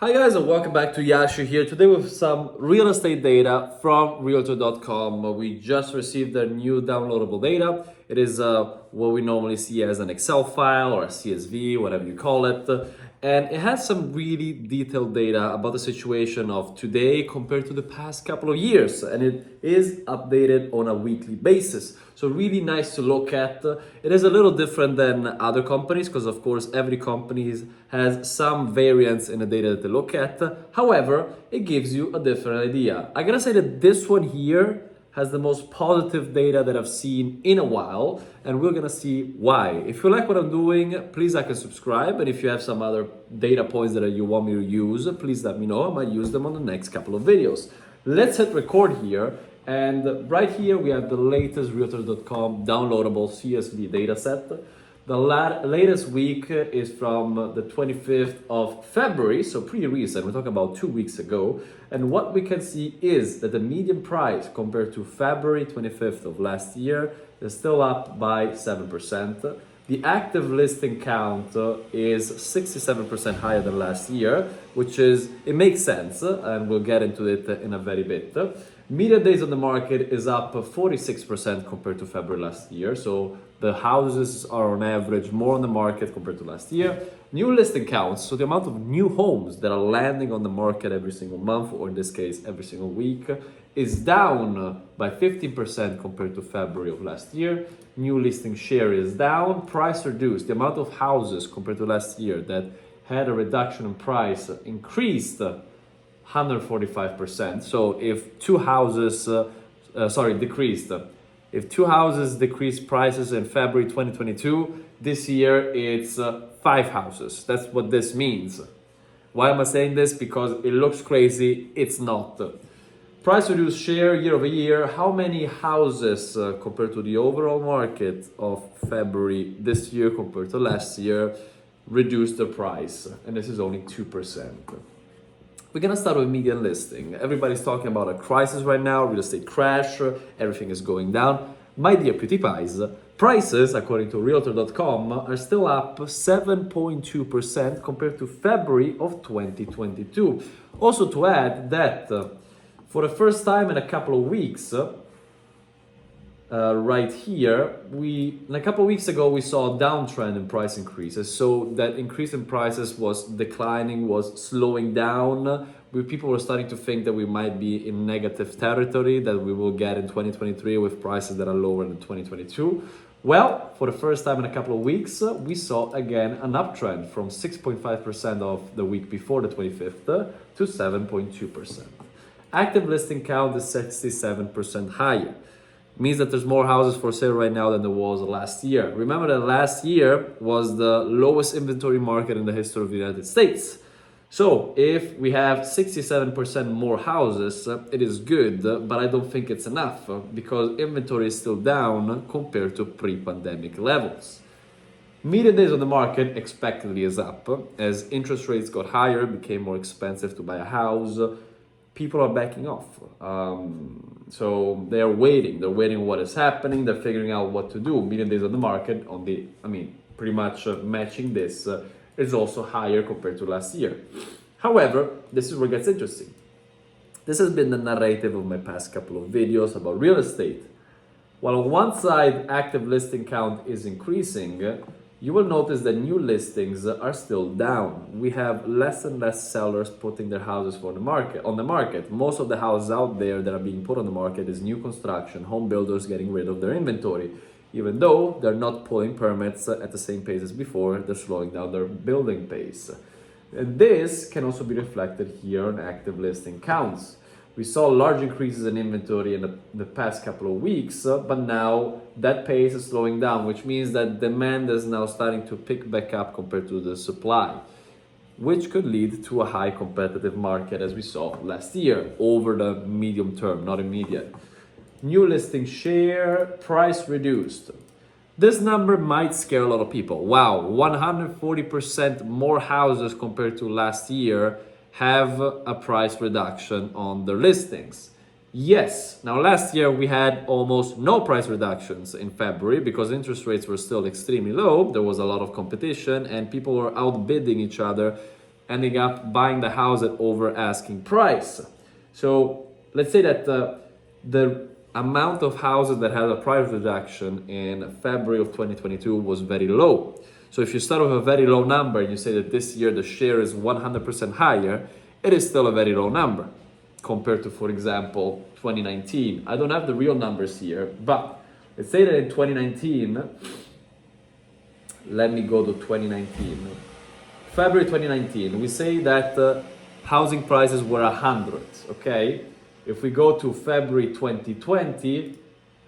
Hi guys and welcome back to Yashu here. Today with some real estate data from realtor.com. We just received their new downloadable data. It is what we normally see as an Excel file or a CSV, whatever you call it. And it has some really detailed data about the situation of today compared to the past couple of years. And it is updated on a weekly basis. So really nice to look at. It is a little different than other companies because of course every company has some variance in the data that they look at. However, it gives you a different idea. I gotta say that this one here has the most positive data that I've seen in a while, and we're gonna see why. If you like what I'm doing, please like and subscribe. And if you have some other data points that you want me to use, please let me know. I might use them on the next couple of videos. Let's hit record here. And right here we have the latest realtor.com downloadable CSV dataset. The latest week is from the 25th of February, so pretty recent. We're talking about 2 weeks ago. And what we can see is that the median price compared to February 25th of last year is still up by 7%. The active listing count is 67% higher than last year, it makes sense, and we'll get into it in a very bit. Median days on the market is up 46% compared to February last year. So the houses are on average more on the market compared to last year. New listing counts, so the amount of new homes that are landing on the market every single month, or in this case, every single week, is down by 15% compared to February of last year. New listing share is down, price reduced. The amount of houses compared to last year that had a reduction in price increased 145%. So if two houses, decreased. If two houses decreased prices in February 2022, this year it's 5 houses. That's what this means. Why am I saying this? Because it looks crazy, it's not. Price reduced share year over year. How many houses compared to the overall market of February this year compared to last year reduced the price? And this is only 2%. We're gonna start with median listing. Everybody's talking about a crisis right now, real estate crash, everything is going down. My dear PewDiePies, prices, according to Realtor.com, are still up 7.2% compared to February of 2022. Also to add that for the first time in a couple of weeks, right here, a couple of weeks ago we saw a downtrend in price increases. So that increase in prices was declining, was slowing down. People were starting to think that we might be in negative territory that we will get in 2023 with prices that are lower than 2022. Well, for the first time in a couple of weeks, we saw again an uptrend from 6.5% of the week before the 25th to 7.2%. Active listing count is 67% higher. Means that there's more houses for sale right now than there was last year. Remember that last year was the lowest inventory market in the history of the United States. So if we have 67% more houses, it is good, but I don't think it's enough because inventory is still down compared to pre-pandemic levels. Median days on the market expectedly is up as interest rates got higher, it became more expensive to buy a house. People are backing off. So they're waiting what is happening. They're figuring out what to do. Median days on the market pretty much matching this is also higher compared to last year. However, this is where it gets interesting. This has been the narrative of my past couple of videos about real estate. While on one side, active listing count is increasing, you will notice that new listings are still down. We have less and less sellers putting their houses on the market. Most of the houses out there that are being put on the market is new construction, home builders getting rid of their inventory. Even though they're not pulling permits at the same pace as before, they're slowing down their building pace. And this can also be reflected here on active listing counts. We saw large increases in inventory in the past couple of weeks, but now that pace is slowing down, which means that demand is now starting to pick back up compared to the supply, which could lead to a high competitive market as we saw last year over the medium term, not immediate. New listing share, price reduced. This number might scare a lot of people. Wow, 140% more houses compared to last year have a price reduction on their listings. Yes, now last year we had almost no price reductions in February because interest rates were still extremely low. There was a lot of competition and people were outbidding each other ending up buying the house at over asking price. So let's say that the amount of houses that had a price reduction in February of 2022 was very low. So if you start with a very low number and you say that this year the share is 100% higher, it is still a very low number compared to, for example, 2019. I don't have the real numbers here, but let's say that in 2019, let me go to 2019. February 2019, we say that housing prices were 100, okay? If we go to February 2020,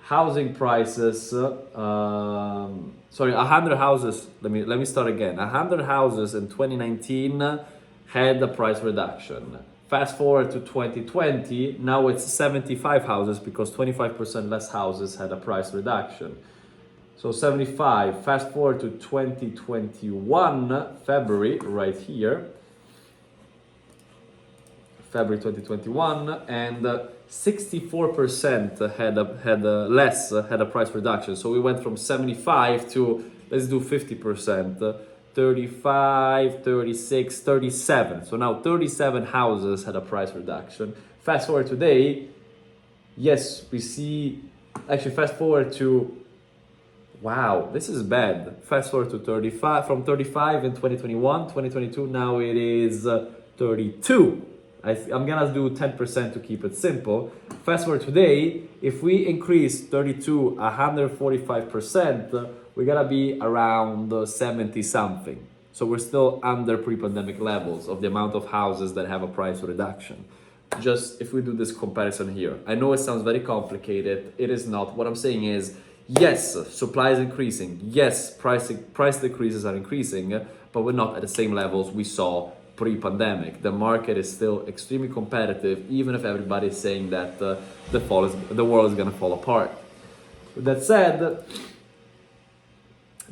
housing prices, 100 houses, let me start again. 100 houses in 2019 had a price reduction. Fast forward to 2020, now it's 75 houses because 25% less houses had a price reduction. So 75, fast forward to 2021, February, right here, February 2021, and 64% had a price reduction. So we went from 75 to, let's do 50%, 35, 36, 37. So now 37 houses had a price reduction. Fast forward today, yes, we see, actually fast forward to, wow, this is bad. Fast forward to 35, from 35 in 2021, 2022, now it is 32. I'm gonna do 10% to keep it simple. Fast forward today, if we increase 32 145%, we're gonna be around 70 something. So we're still under pre-pandemic levels of the amount of houses that have a price reduction. Just if we do this comparison here. I know it sounds very complicated, it is not. What I'm saying is, yes, supply is increasing. Yes, price decreases are increasing, but we're not at the same levels we saw pre-pandemic. The market is still extremely competitive, even if everybody is saying that the world is gonna fall apart. With that said,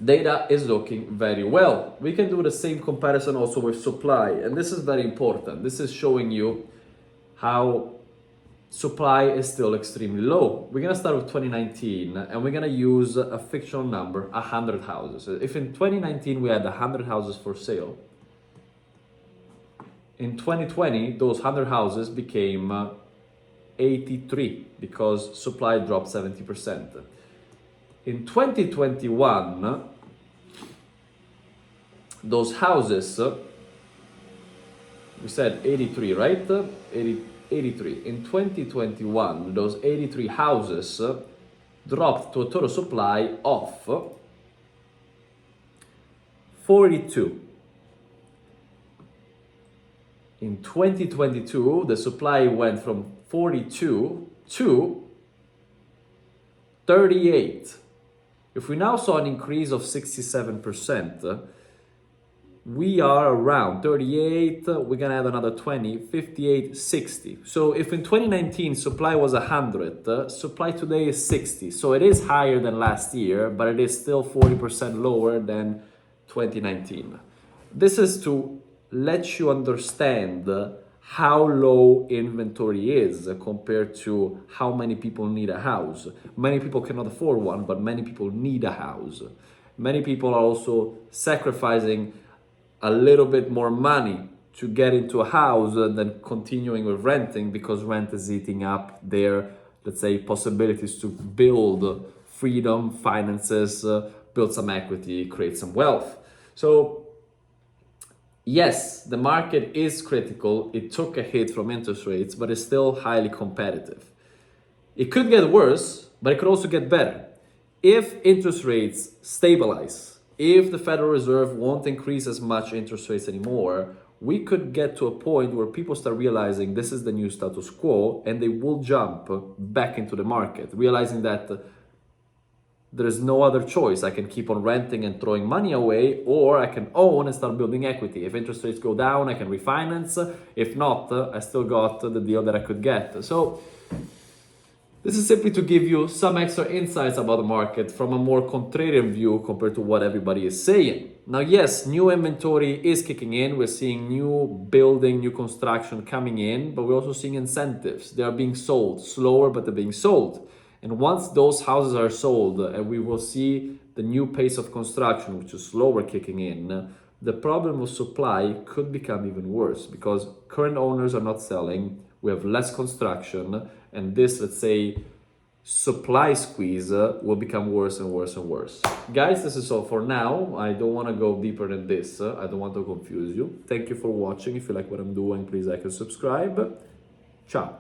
data is looking very well. We can do the same comparison also with supply, and this is very important. This is showing you how supply is still extremely low. We're gonna start with 2019, and we're gonna use a fictional number, 100 houses. If in 2019 we had 100 houses for sale, in 2020, those 100 houses became 83 because supply dropped 70%. In 2021, those houses, we said 83, right? 83. In 2021, those 83 houses dropped to a total supply of 42. In 2022, the supply went from 42 to 38. If we now saw an increase of 67%, we are around 38, we're gonna add another 20, 58, 60. So if in 2019 supply was 100, supply today is 60. So it is higher than last year, but it is still 40% lower than 2019. This is to let you understand how low inventory is compared to how many people need a house. Many people cannot afford one, but many people need a house. Many people are also sacrificing a little bit more money to get into a house than continuing with renting because rent is eating up their, let's say, possibilities to build freedom, finances, build some equity, create some wealth. So yes, the market is critical. It took a hit from interest rates, but it's still highly competitive. It could get worse, but it could also get better. If interest rates stabilize, if the Federal Reserve won't increase as much interest rates anymore, we could get to a point where people start realizing this is the new status quo and they will jump back into the market, realizing that there is no other choice. I can keep on renting and throwing money away, or I can own and start building equity. If interest rates go down, I can refinance. If not, I still got the deal that I could get. So this is simply to give you some extra insights about the market from a more contrarian view compared to what everybody is saying. Now, yes, new inventory is kicking in. We're seeing new building, new construction coming in, but we're also seeing incentives. They are being sold slower, but they're being sold. And once those houses are sold, and we will see the new pace of construction, which is slower, kicking in, the problem of supply could become even worse because current owners are not selling, we have less construction, and this, let's say, supply squeeze will become worse and worse and worse. Guys, this is all for now. I don't want to go deeper than this. I don't want to confuse you. Thank you for watching. If you like what I'm doing, please like and subscribe. Ciao.